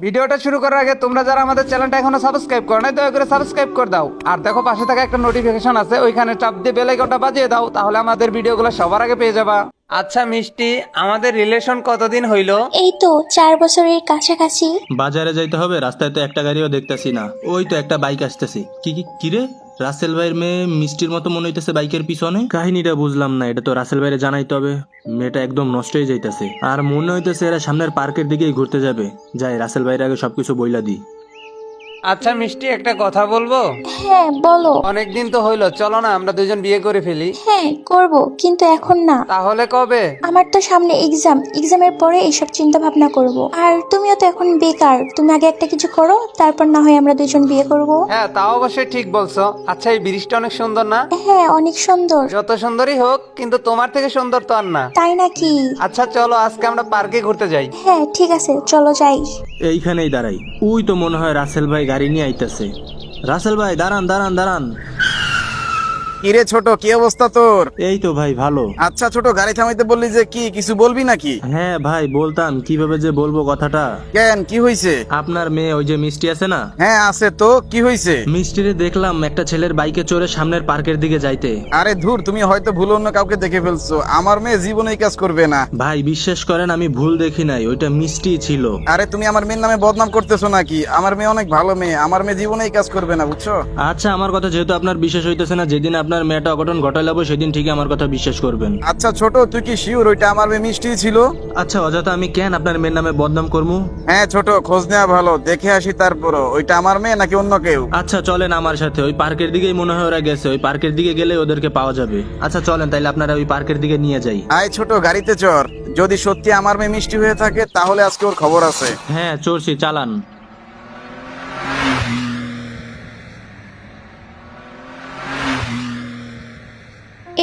ভিডিওটা শুরু করার আগে তোমরা যারা আমাদের চ্যানেলটা এখনো সাবস্ক্রাইব করো নাই, দয়া করে সাবস্ক্রাইব করে দাও। আর দেখো পাশে থাকা একটা নোটিফিকেশন আছে, ওইখানে চাপ দিয়ে বেল আইকনটা বাজিয়ে দাও, তাহলে আমাদের ভিডিওগুলো সবার আগে পেয়ে যাবা। আচ্ছা মিষ্টি, আমাদের রিলেশন কতদিন হইলো? এই তো 4 বছরের কাছাকাছি। বাজারে যাইতে হবে, রাস্তায় তো একটা গাড়িও দেখতেছি না। ওই তো একটা বাইক আসতেছে। কি রে, রাসেল ভাইয়ের মেয়ে মিষ্টির মতো মনে হইতেছে বাইকের পিছনে। কাহিনীটা বুঝলাম না, এটা তো রাসেল ভাইরে জানাইতে হবে। মেয়েটা একদম নষ্ট হয়ে যাইতেছে, আর মনে হইতেছে এরা সামনের পার্কের দিকেই ঘুরতে যাবে। যাই রাসেল ভাইয়ের আগে সবকিছু বইলা দিই। আচ্ছা মিষ্টি, একটা কথা বলবো? হ্যাঁ বলো। অনেকদিন তো হইলো, চলো না আমরা দুজন বিয়ে করে ফেলি। হ্যাঁ করব, কিন্তু এখন না। তাহলে কবে? আমার তো সামনে এক্সামের পরে এইসব চিন্তা ভাবনা করব। আর তুমিও তো এখন বেকার, তুমি আগে একটা কিছু করো, তারপর না হয় আমরা দুজন বিয়ে করব। হ্যাঁ, তাও অবশ্যই ঠিক বলছো। আচ্ছা, এই ব্রিজটা অনেক সুন্দর না? হ্যাঁ অনেক সুন্দর। যত সুন্দরই হোক, কিন্তু তোমার থেকে সুন্দর তো আর না। তাই নাকি? আচ্ছা চলো আজকে আমরা পার্কে ঘুরতে যাই। হ্যাঁ ঠিক আছে, চলো যাই। এইখানেই দাঁড়াই। ওই তো মনে হয় রাসেল ভাই গাড়ি নিয়ে আইতাছে। রাসেল ভাই দাঁড়ান দাঁড়ান দাঁড়ান। কিরে ছোট, কি অবস্থা তোর? এই তো ভাই ভালো। আচ্ছা ছোট, গাড়ি থামাইতে বললি যে, কি কিছু বলবি নাকি? হ্যাঁ ভাই বলতাম, কিভাবে যে বলবো কথাটা। কেন, কি হইছে? আপনার মেয়ে ওই যে মিষ্টি আছে না? হ্যাঁ আছে তো, কি হইছে? মিষ্টিরে দেখলাম একটা ছেলের বাইকে চড়ে সামনের পার্কের দিকে যাইতে। আরে ধুর, তুমি হয়তো ভুল অন্য কাউকে দেখে ফেলছো। আমার মেয়ে জীবনে এই কাজ করবে না। ভাই বিশ্বাস করেন, আমি ভুল দেখি নাই, ওইটা মিষ্টি ছিল। আরে তুমি আমার মেয়ের নামে বদনাম করতেছো নাকি? আমার মেয়ে অনেক ভালো মেয়ে, আমার মেয়ে জীবনে এই কাজ করবে না, বুঝছো? আচ্ছা আমার কথা যেহেতু আপনার বিশ্বাস হইতেছে না, যেদিন আপনার মেয়েটা অঘটন ঘটাইলাবো সেদিন ঠিকই আমার কথা বিশ্বাস করবেন। আচ্ছা ছোট, তুই কি শিওর ওইটা আমার মেয়ে মিষ্টি ছিল? আচ্ছা অযথা আমি কেন আপনার মেয়ের নামে বদনাম করবো? হ্যাঁ ছোট, খোঁজ নেওয়া ভালো, দেখে আসি তারপরও ওইটা আমার মেয়ে নাকি অন্য কেউ। আচ্ছা চলেন আমার সাথে, ওই পার্কের দিকেই মনে হয় ওরা গেছে। ওই পার্কের দিকে গেলে ওদেরকে পাওয়া যাবে। আচ্ছা চলেন তাইলে আপনারা ওই পার্কের দিকে নিয়ে যাই। আয় ছোট, গাড়িতে চড়। যদি সত্যি আমার মেয়ে মিষ্টি হয়ে থাকে তাহলে আজকে ওর খবর আছে। হ্যাঁ চড়ছি, চালান।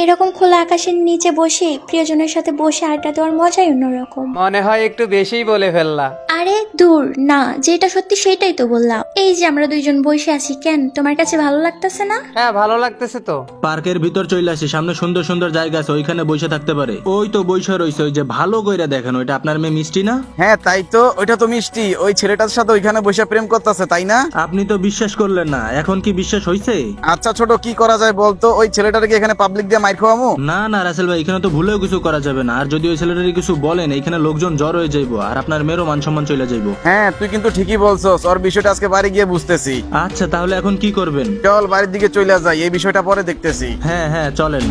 এরকম খোলা আকাশের নিচে বসে প্রিয়জনের সাথে বসে আড্ডা দেওয়ার মজাই অন্যরকম। মনে হয় একটু বেশিই বলে ফেললা। আরে দূর না, যেটা সত্যি সেটাই তো বললাম। এই যে আমরা দুইজন বসে আছি, কেন তোমার কাছে ভালো লাগতেছে না? হ্যাঁ ভালো লাগতেছে তো। পার্কের ভিতর চলে আসি, সামনে সুন্দর সুন্দর জায়গা আছে, ওইখানে বসে থাকতে পারে। ওই তো বসে রইছে, ওই যে ভালো কইরা দেখেন, ওইটা আপনার মেয়ে মিষ্টি না? হ্যাঁ তাই তো, ওইটা তো মিষ্টি। ওই ছেলেটার সাথে ওইখানে বসে প্রেম করতেছে, তাই না? আপনি তো বিশ্বাস করলেন না, এখন কি বিশ্বাস হইছে? আচ্ছা ছোট, কি করা যায় বলতো? ওই ছেলেটার কি এখানে পাবলিক দিয়ে মাইর খাওয়ামু? না না রাসেল ভাই, এখানে তো ভুলেও কিছু করা যাবে না। আর যদি ওই ছেলেটারই কিছু বলেন, এখানে লোকজন জ্বর হয়ে যাইবো, আর আপনার মেয়েরও মান সম্মান চলে যাইবো। হ্যাঁ তুই কিন্তু ঠিকই বলছস, ওর বিষয়টা আজকে বাড়ি গিয়ে বুঝতেছি। আচ্ছা তাহলে এখন কি করবেন? চল বাড়ির দিকে চলে যাই, এই বিষয়টা পরে দেখতেছি। হ্যাঁ হ্যাঁ চলেন।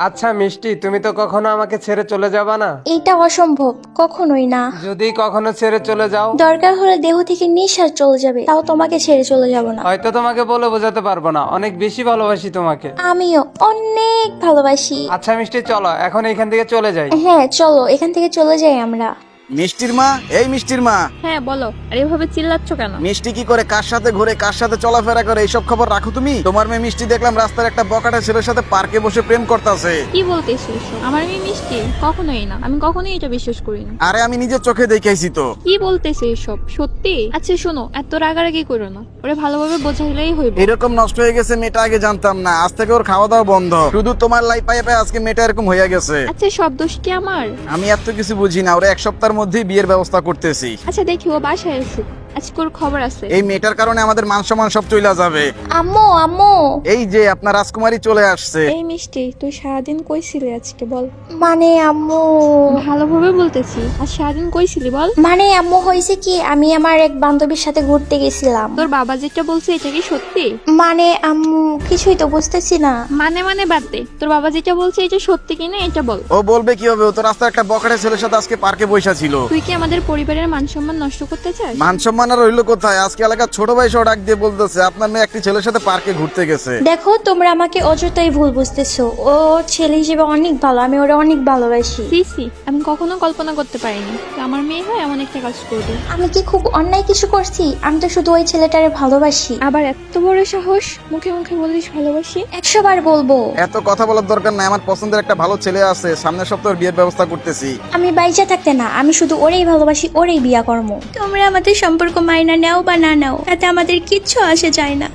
আচ্ছা মিষ্টি, তুমি তো কখনো আমাকে ছেড়ে চলে যাবা না? এইটা অসম্ভব, কখনোই না। যদি কখনো ছেড়ে চলে যাও? দরকার হলে দেহ থেকে নিঃশ্বাস চলে যাবে, তাও তোমাকে ছেড়ে চলে যাব না। হয়তো তোমাকে বলে বোঝাতে পারবো না, অনেক বেশি ভালোবাসি তোমাকে। আমিও অনেক ভালোবাসি। আচ্ছা মিষ্টি, চলো এখন এখান থেকে চলে যাই। হ্যাঁ চলো এখান থেকে চলে যাই আমরা। মিষ্টির মা, এই মিষ্টির মা। হ্যাঁ বলো। আর এভাবে চিল্লাচ্ছ কেন? মিষ্টি কি করে, কার সাথে ঘুরে, কার সাথে চলাফেরা করে, এইসব খবর রাখো তুমি? তোমার মেয়ে মিষ্টি দেখলাম রাস্তার একটা বকাটা ছেলের সাথে পার্কে বসে প্রেম করতেছে। কি বলতেছো এসব? আমার মেয়ে মিষ্টি? কখনোই না, আমি কখনোই এটা বিশ্বাস করি না। আরে আমি নিজের চোখে দেখাইছি তো। কি বলতেছো এসব? সত্যি? আচ্ছা শোনো, এত রাগারাগি করো না, ওরে ভালোভাবে বোঝাইলেই হইব। এরকম নষ্ট হয়ে গেছে মেয়েটা, আগে জানতাম না। আজ থেকে ওর খাওয়া দাওয়া বন্ধ, শুধু তোমার লাই পায়ে পায়ে আজকে মেয়েটা এরকম হয়ে গেছে। আচ্ছা সব দোষ কি আমার? আমি এত কিছু বুঝি না, ওরা এক সপ্তাহের মধ্যেই বিয়ের ব্যবস্থা করতেছি। আচ্ছা দেখি ও বাসায় আসুক, আজকে ওর খবর আছে। এই মেয়েটার কারণে আমাদের মান সম্মান সব চলে যাবে। আম্মু আম্মু। এই যে আপনার রাজকুমারী চলে আসছে। এই মিষ্টি, তুই সারাদিন কইছিলি আজকে বল? মানে আম্মু, ভালোভাবে বলতেছি, আজ সারাদিন কইছিলি বল? মানে আম্মু হয়েছে কি, আমি আমার এক বান্ধবীর সাথে ঘুরতে গেছিলাম। তোর বাবা যেটা বলছে এটা কি সত্যি? মানে আম্মু কিছুই তো বুঝতেছি না। মানে বাদ দে, তোর বাবা যেটা বলছে এটা সত্যি কিনা এটা বল। ও বলবে কি হবে, ও তো রাস্তায় একটা বকাটে ছেলের সাথে আজকে পার্কে বসা ছিল। তুই কি আমাদের পরিবারের মান সম্মান নষ্ট করতে চাস? মান সম্মান আর রইলো কোথায়? আজকে এলাকার ছোট ভাই সহ ডাক দিয়ে বলতেছে আপনার মেয়ে একটি ছেলের সাথে পার্কে ঘুরতে গেছে। দেখো তোমরা আমাকে অযথাই ভুল বুঝতেছো। ও ছেলে হিসেবে অনেক ভালো, আমি ওরা অনেক ভালোবাসি। সিসি, আমি কখনো কল্পনা করতে পারিনি যে আমার মেয়ে হয় এমন একটা কাজ করবে। আমি কি খুব অন্যায় কিছু করছি? আমি তো শুধু ওই ছেলেটারে ভালোবাসি। আবার এত বড় সাহস, মুখে মুখে বলিস ভালোবাসি? 100 বার বলবো। এত কথা বলার দরকার নাই, আমার পছন্দের একটা ভালো ছেলে আছে, সামনের সপ্তাহে বিয়ের ব্যবস্থা করতেছি। আমি বাইচা থাকতে না, আমি শুধু ওরেই ভালোবাসি, ওরেই বিয়া করবো। তোমরা আমাদের সম্পর্ক মাইনা নাও বা না নাও, তাতে আমাদের কিচ্ছু আসে যায় না।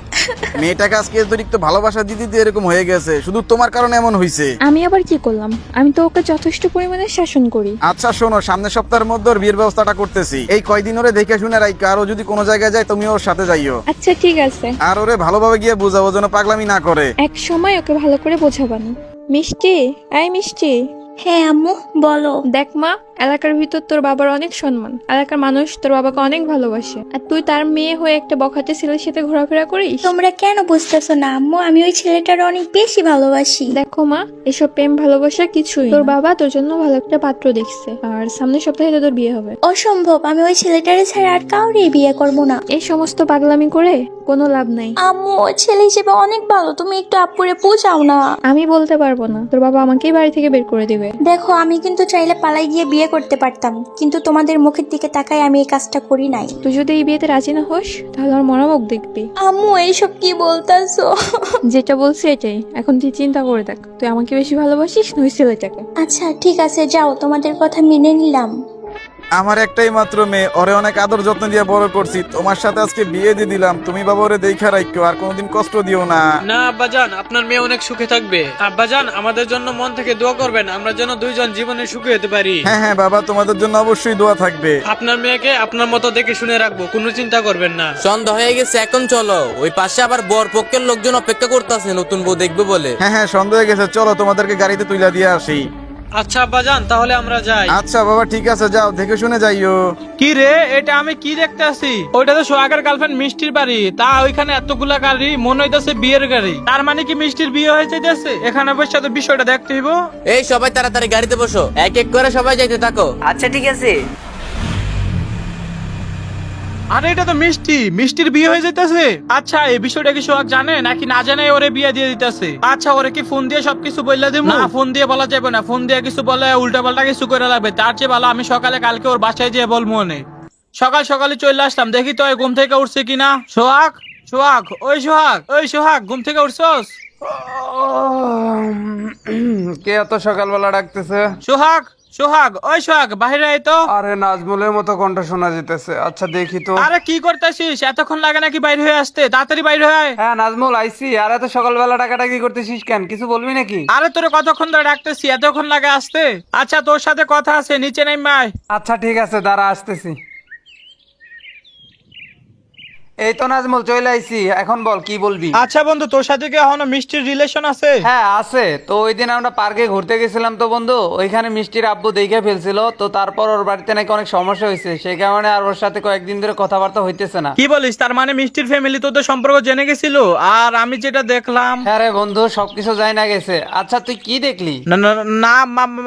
মেয়েটাকে আজকে অতিরিক্ত ভালোবাসা দিতে দিতে এরকম হয়ে গেছে, শুধু তোমার কারণে এমন হয়েছে। আমি আবার কি করলাম? আমি তো ওকে যথেষ্ট পরিমাণে শাসন করি। আচ্ছা শোনো, সামনের সপ্তাহের মধ্যে ওর বিয়ের ব্যবস্থাটা করতেছি। এই কয়দিন ওরে দেখে শুনে রাখো, আরো যদি কোনো জায়গায় যায় তুমি ওর সাথে যাইও। আচ্ছা ঠিক আছে, আর ওরে ভালোভাবে গিয়ে বুঝাবো যেন পাগলামি না করে। এক সময় ওকে ভালো করে বোঝাবানি। মিষ্টি, এই মিষ্টি, হ্যাঁ আম্মু বলো। দেখ মা, এলাকার ভিতর তোর বাবার অনেক সম্মান, এলাকার মানুষ তোর বাবাকে অনেক ভালোবাসে, আর তুই তার মেয়ে হয়ে একটা বখাটে ছেলের সাথে ঘোরাফেরা করিস। তোমরা কেন বুঝতেছো না আম্মু, আমি ওই ছেলেটার অনেক বেশি ভালোবাসি। দেখো মা, এসব প্রেম ভালোবাসা কিছুই না। তোর বাবা তোর জন্য ভালো একটা পাত্র দেখছে, আর সামনের সপ্তাহে তো তোর বিয়ে হবে। অসম্ভব, আমি ওই ছেলেটারে ছাড়া আর কাউরে বিয়ে করবো না। এই সমস্ত পাগলামি করে কোনো লাভ নাই। আম্মু ওই ছেলে হিসেবে অনেক ভালো, তুমি একটু আপুরে বুঝাও না। আমি বলতে পারবো না, তোর বাবা আমাকেই বাড়ি থেকে বের করে দিবে। দেখো আমি কিন্তু চাইলে পালাই গিয়ে বিয়ে করতে পারতাম, কিন্তু তোমাদের মুখের দিকে তাকাই আমি এই কাজটা করি নাই। তুই যদি এই বিয়েতে রাজি না হোস, তাহলে আমার মরা মুখ দেখবি। আম্মু এইসব কি বলতাছো? যেটা বলছি এটাই, এখন তুই চিন্তা করে দেখ, তুই আমাকে বেশি ভালোবাসিস না ওই ছেলেটাকে? আচ্ছা ঠিক আছে, যাও, তোমাদের কথা মেনে নিলাম। আমার একটাই মাত্র মেয়ে, ওরে অনেক আদর যত্ন দিয়ে বড় করছি। তোমার সাথে আজকে বিয়ে দিয়ে দিলাম, তুমি বাবা ওরে দেখা রাখো, আর কোনোদিন কষ্ট দিও না। না আব্বাজান, আপনার মেয়ে অনেক সুখে থাকবে। আব্বাজান, আমাদের জন্য মন থেকে দোয়া করবেন, আমরা যেন দুইজন জীবনে সুখী হতে পারি। হ্যাঁ হ্যাঁ বাবা, তোমাদের জন্য অবশ্যই দোয়া থাকবে। আপনার মেয়েকে আপনার মতো দেখে শুনে রাখবো, কোনো চিন্তা করবেন না। সন্ধ্যা হয়ে গেছে, এখন চলো। ওই পাশে আবার বর পক্ষের লোকজন অপেক্ষা করতেছে নতুন বউ দেখবে বলে। হ্যাঁ হ্যাঁ সন্দেহ হয়ে গেছে, চলো তোমাদেরকে গাড়িতে তুইলা দিয়ে আসি। আচ্ছা আব্বাজান, তাহলে আমরা যাই। আচ্ছা বাবা ঠিক আছে, যাও, দেখে শুনে যাইও। কি রে, এটা আমি কি দেখতে আছি? ওইটা তো সোহাগের গার্লফ্রেন্ড মিষ্টির বাড়ি, তা ওইখানে এতগুলা গাড়ি, মনে হইতেছে বিয়ের গাড়ি। তার মানে কি মিষ্টির বিয়ে হয়ে যাইতেছে? এখানে বসে তো বিষয়টা দেখতে হইব। এই সবাই তাড়াতাড়ি গাড়িতে বসো, এক এক করে সবাই যাইতে থাকো। আচ্ছা ঠিক আছে। আরে এটা তো মিষ্টি, মিষ্টির বিয়ে হয়ে যাইতেছে। আচ্ছা এই বিষয়টা কি সোহাগ জানে নাকি না জানে ওরে বিয়ে দিয়ে দিতেছে? আচ্ছা ওরে কি ফোন দিয়ে সবকিছু বললে দেবো? না, ফোন দিয়ে বলা যাবে না, ফোন দিয়ে কিছু বলে উল্টা পাল্টা কিছু করে লাগবে। তার চেয়ে ভালো আমি সকালে কালকে ওর বাসায় যেয়ে বলবো। সকাল সকালে চলে আসলাম, দেখি তো ঘুম থেকে উঠছে কিনা। সোহাগ, সোহাগ, ওই সোহাগ, ওই সোহাগ, ঘুম থেকে উঠছস? কে এত সকালবেলা ডাকতেছে? সোহাগ, সোহাগ, ওই সোহাগ, বাহিরে আয় তো। আরে নাজমুলের মতো কণ্ঠ শোনা যেতেছে। আচ্ছা দেখি তো। আরে কি করতেছিস? এতক্ষণ লাগে নাকি বাইরে হয়ে আসতে? তাড়াতাড়ি বাইরে হয়ে আয়। হ্যাঁ নাজমুল আইসি। আর এত সকালবেলা ডাকাডাকি করতেছিস কেন? কিছু বলবি নাকি? আরে তোরে কতক্ষণ ধরে ডাকতেছি, এতক্ষণ লাগে আসতে? আচ্ছা তোর সাথে কথা আছে, নিচে নেমে আয়। আচ্ছা ঠিক আছে, দাঁড়া আসতেছি। এই তো নাজমুল চলে আইছি, এখন বল কি বলবি? আচ্ছা বন্ধু, তোর সাথে কি এখনো মিষ্টির রিলেশন আছে? হ্যাঁ আছে তো। ওই দিন আমরা পার্কে ঘুরতে গেছিলাম তো বন্ধু, ওইখানে মিষ্টির আব্বু দেখে ফেলছিল তো, তারপর ওর বাড়িতে নাকি অনেক সমস্যা হয়েছে, সেই কারণে আর ওর সাথে কয়েকদিন ধরে কথাবার্তা হইতেছে না। কি বলিস? তার মানে মিষ্টির ফ্যামিলি তোদের সম্পর্ক জেনে গেছিল? আর আমি যেটা দেখলাম। হ্যাঁ রে বন্ধু, সবকিছু যাই না গেছে। আচ্ছা তুই কি দেখলি? না না না,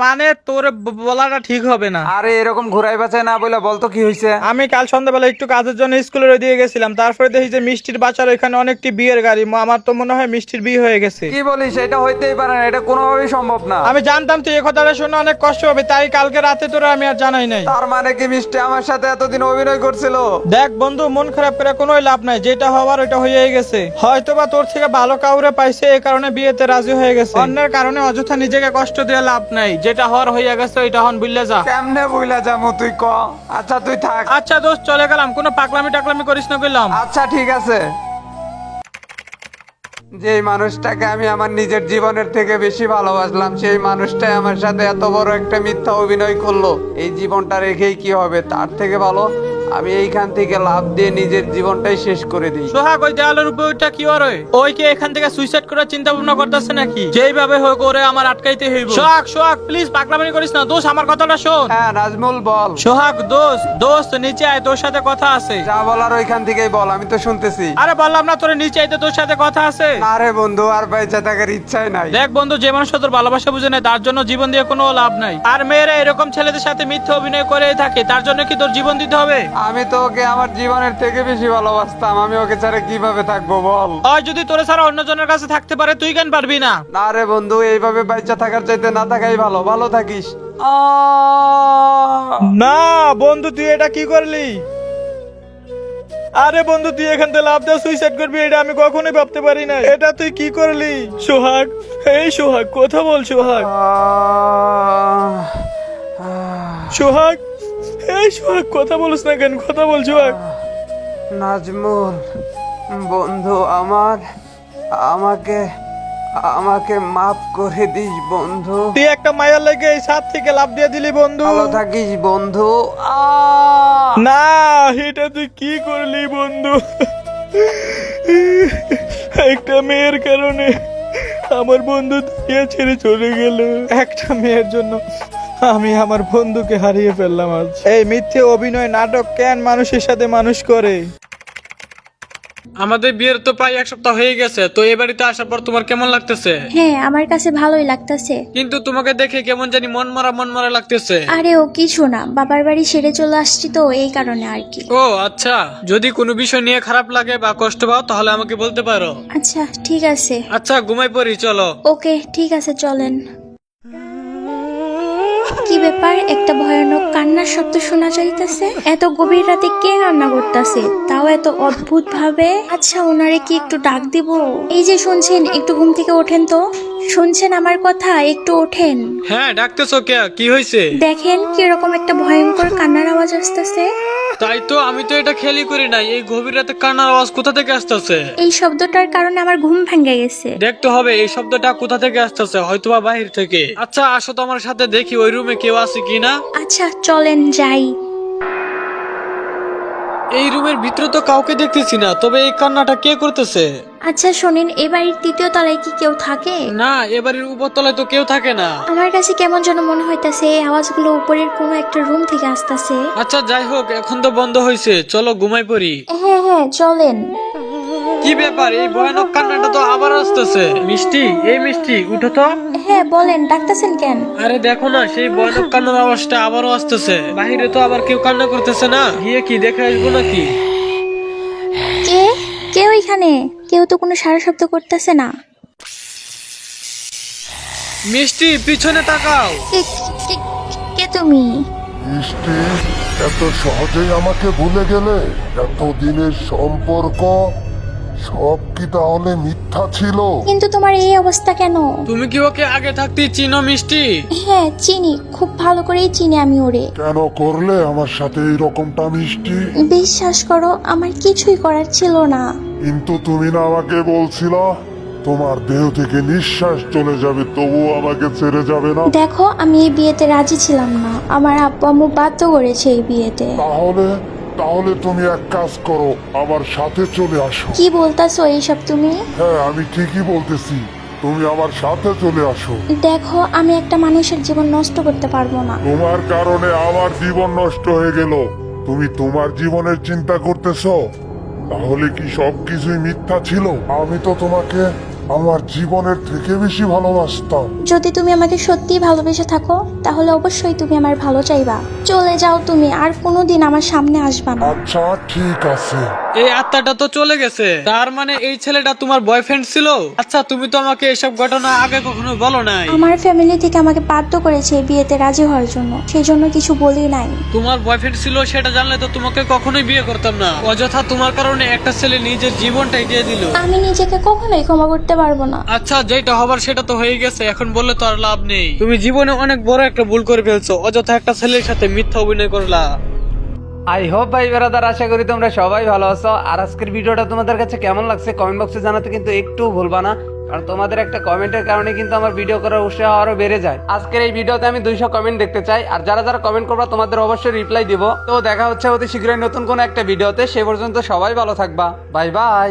মানে তোর বলাটা ঠিক হবে না। আরে এরকম ঘুরাই বাঁচাই না বলে বলতো কি হয়েছে? আমি কাল সন্ধ্যাবেলা একটু কাজের জন্য স্কুলের ওইদিকে গেছিলাম, তারপরে দেখি যে মিষ্টির বাচ্চার ওইখানে অনেকটি বিয়ের গাড়ি। আমার তো মনে হয় মিষ্টির বিয়ে হয়ে গেছে। কি বলিস? এটা হইতেই পারে না, এটা কোনোভাবেই সম্ভব না। আমি জানতাম তুই এই কথাটা শুনে অনেক কষ্ট হবে, তাই কালকে রাতে তোরা আমি আর জানাই নাই। তার মানে কি মিষ্টি আমার সাথে এতদিন অভিনয় করছিল? দেখ বন্ধু, মন খারাপ করে কোনো লাভ নাই, যেটা হওয়ার ওইটা হয়েই গেছে। হয়তোবা তোর থেকে ভালো কাউরে পাইছে, এই কারণে বিয়েতে রাজি হয়ে গেছে। অন্যের কারণে অযথা নিজেকে কষ্ট দিয়ে লাভ নাই, যেটা হওয়ার হয়ে গেছে ওইটা হন বুঝলে যা। কেমনে বুইলা যাবো তুই ক? আচ্ছা তুই থাক। আচ্ছা দোস্ত, চলে গেলাম, কোনো পাকলামি টাকলামি করিস না কইলাম। আচ্ছা ঠিক আছে। যেই মানুষটাকে আমি আমার নিজের জীবনের থেকে বেশি ভালোবাসলাম, সেই মানুষটাই আমার সাথে এত বড় একটা মিথ্যা অভিনয় করলো। এই জীবনটা রেখেই কি হবে? তার থেকে ভালো আমি এইখান থেকে লাভ দিয়ে নিজের জীবনটাই শেষ করে দিই। সোহাগ, ওই দেওয়ালের উপর ওইটা কি ওর? ওই কি এখান থেকে সুইসাইড করার চিন্তা ভাবনা করতেছে নাকি? যেইভাবে হোক ওরে আমার আটকাইতে হইব। সোহাগ, সোহাগ প্লিজ পাকলামি করিস না দোস্ত, আমার কথাটা শোন। হ্যাঁ নাজমুল বল। সোহাগ দোস্ত নিচে আয়, তোর সাথে কথা আছে। যা বলার ওইখান থেকেই বল, আমি তো শুনতেছি। আরে বললাম না তোরে নিচে আইতে, তোর সাথে কথা আছে। আরে বন্ধু, আর বেঁচে থাকার ইচ্ছাই নাই। দেখ বন্ধু, যে মানুষ তোর ভালোবাসা বুঝে নেয় তার জন্য জীবন দিয়ে কোনো লাভ নাই। আর মেয়েরা এরকম ছেলেদের সাথে মিথ্যা অভিনয় করে থাকে, তার জন্য কি তোর জীবন দিতে হবে? আমি তো ওকে আমার জীবনের থেকে বেশি ভালোবাসতাম, আমি ওকে ছাড়া কিভাবে থাকবো বল? আর যদি তোরে ছাড়া অন্যজনের কাছে থাকতে পারে, তুই কেন পারবি না? না রে বন্ধু, এইভাবে বেঁচে থাকার চাইতে না থাকাই ভালো। ভালো থাকিস। না বন্ধু, তুই এটা কি করলি? আরে বন্ধু, তুই এখান থেকে লাভ দিয়ে সুইসাইড করবি, এটা আমি কখনোই ভাবতে পারি না। এটা তুই কি করলি? সোহাগ, এই সোহাগ, কথা বল সোহাগ। সোহাগ, এই সোহাগ, কথা বলিস না কেন? কথা বল সোহাগ। নাজমুল, বন্ধু আমাকে আমাকে মাফ করে দিস বন্ধু। তুই একটা মায়ের লেগে এই ছাদ থেকে লাফ দিয়ে দিলি বন্ধু। ভালো থাকিস বন্ধু। না, এটা তুই কি করলি বন্ধু? একটা মেয়ের কারণে আমার বন্ধু দুনিয়া ছেড়ে চলে গেল। একটা মেয়ের জন্য আমি আমার বন্ধুকে হারিয়ে ফেললাম আজ। এই মিথ্যে অভিনয় নাটক কেন মানুষের সাথে মানুষ করে? আমাদের বিয়ের তো প্রায় 1 সপ্তাহ হয়ে গেছে, তো এই বাড়িতে আসার পর তোমার কেমন লাগতেছে? হ্যাঁ, আমার কাছে ভালোই লাগতাছে। কিন্তু তোমাকে দেখে কেমন জানি মন মরা লাগতেছে। আরে ও কিছু না, বাবার বাড়ি সেরে চলে আসছি তো এই কারণে আর কি। ও আচ্ছা, যদি কোনো বিষয় নিয়ে খারাপ লাগে বা কষ্ট পাও তাহলে আমাকে বলতে পারো। আচ্ছা ঠিক আছে। আচ্ছা ঘুমাই পড়ি, চলো। ওকে ঠিক আছে, চলেন। কি ব্যাপার, একটা ভয়ানক কান্নার শব্দ শোনা যাইতেছে। এত গভীর রাতে কে কান্না করতেছে, তাও এত অদ্ভুত ভাবে? আচ্ছা ওনারে কি একটু ডাক দিব? এই যে শুনছেন, একটু ঘুম থেকে ওঠেন তো। শুনছেন আমার কথা, একটু ওঠেন। হ্যাঁ ডাকতেছো কে? কি হয়েছে? দেখেন কিরকম একটা ভয়ঙ্কর কান্নার আওয়াজ আসতেছে। তাই তো, আমি তো এটা খেয়ালই করি নাই। এই গভীর রাতে কান্নার আওয়াজ কোথা থেকে আসতেছে? এই শব্দটার কারণে আমার ঘুম ভেঙে গেছে। দেখতে হবে এই শব্দটা কোথা থেকে আসতেছে, হয়তোবা বাহির থেকে। আচ্ছা আসো তো আমার সাথে, দেখি ওই রুমে কেউ আছে কিনা। আচ্ছা চলেন যাই। এই রুমের ভিতরে তো কাউকে দেখতেছি না, তবে এই কান্নাটা কে করতেছে? আচ্ছা শোনেন, এ বাড়ির 3য় তলায় কি কেউ থাকে? না, এবারের উপরতলায় তো কেউ থাকে না। আমার কাছে কেমন যেন মনে হইতাছে এই আওয়াজগুলো উপরের কোনো একটা রুম থেকে আসতেছে। আচ্ছা যাই হোক, এখন তো বন্ধ হয়েছে, চলো ঘুমাই পড়ি। হ্যাঁ হ্যাঁ চলেন। কি ব্যাপার, এই ভয়ানক কান্নাটা তো আবার আসতেছে। মিষ্টি, এই মিষ্টি উঠো তো। হ্যাঁ বলেন, ডাকতেছেন কেন? আরে দেখো না, সেই ভয়ানক কান্নার আওয়াজটা আবারও আসতেছে। বাহিরে তো আবার কেউ কান্না করতেছে না, গিয়ে কি দেখে আসবো নাকি? কে কে ওইখানে? কেউ তো কোনো সারা শব্দ করতেছে না। মিষ্টি পিছনে তাকাও। কে তুমি? মিষ্টি, এত সহজেই আমাকে ভুলে গেলে? এতদিনের সম্পর্ক সব কি তাহলে মিথ্যা ছিল? কিন্তু তোমার এই অবস্থা কেন? তুমি কি ওকে আগে থাকতেই চিনো মিষ্টি? হ্যাঁ চিনি, খুব ভালো করেই চিনি আমি ওরে। কেন করলে আমার সাথে এই রকমটা মিষ্টি? বিশ্বাস করো, আমার কিছুই করার ছিল না। কিন্তু তুমি না আমাকে বলছিলা তোমার দেহ থেকে নিঃশ্বাস চলে যাবে, তবুও আমাকে ছেড়ে যাবে না। দেখো, আমি এই বিয়েতে রাজি ছিলাম না। আমার আব্বু আম্মু বাধ্য করেছে এই বিয়েতে। তাহলে তাহলে তুমি এক কাজ করো, আমার সাথে চলে আসো। কি বলতাছো এইসব তুমি? হ্যাঁ আমি ঠিকই বলতেছি, তুমি আমার সাথে চলে আসো। দেখো, আমি একটা মানুষের জীবন নষ্ট করতে পারবো না। তোমার কারণে আমার জীবন নষ্ট হয়ে গেল, তুমি তোমার জীবনের চিন্তা করতেছো? তাহলে কি সবকিছুই মিথ্যা ছিল? আমি তো তোমাকে আমার জীবনের থেকে বেশি ভালোবাসতাম। যদি তুমি আমাকে সত্যিই ভালোবেসে থাকো, তাহলে অবশ্যই তুমি আমার ভালো চাইবা। চলে যাও তুমি, আর কোনোদিন আমার সামনে আসবা না। আচ্ছা ঠিক আছে। এই আত্মাটা তো চলে গেছে, তার মানে এই ছেলেটা তোমার বয়ফ্রেন্ড ছিল? আচ্ছা তুমি তো আমাকে এসব ঘটনা আগে কখনো বলো নাই। আমার ফ্যামিলি থেকে আমাকে বাধ্য করেছে এই বিয়েতে রাজি হওয়ার জন্য, সেই জন্য কিছু বলি নাই। তোমার বয়ফ্রেন্ড ছিল সেটা জানলে তো তোমাকে কখনোই বিয়ে করতাম না। অযথা তোমার কারণে একটা ছেলে নিজের জীবনটাই দিয়ে দিল। আমি নিজেকে কখনোই ক্ষমা করতে পারবো না। আচ্ছা যেটা হবার সেটা তো হয়ে গেছে, এখন বললে তো আর লাভ নেই। তুমি জীবনে অনেক বড় একটা ভুল করে ফেলছো, অযথা একটা ছেলের সাথে মিথ্যা অভিনয় করলা। আই হোপ ভাই ব্রাদার, আশা করি তোমরা সবাই ভালো আছো। আর আজকের ভিডিওটা তোমাদের কাছে কেমন লাগছে কমেন্ট বক্সে জানাতে কিন্তু একটু ভুলবা না, কারণ তোমাদের একটা কমেন্টের কারণে কিন্তু আমার ভিডিও করার উৎসাহ আরো বেড়ে যায়। আজকের এই ভিডিওতে আমি 200 কমেন্ট দেখতে চাই, আর যারা যারা কমেন্ট করবা তোমাদের অবশ্যই রিপ্লাই দিব। তো দেখা হচ্ছে অতি শীঘ্রই নতুন কোনো একটা ভিডিওতে, সে পর্যন্ত সবাই ভালো থাকবা। Bye bye.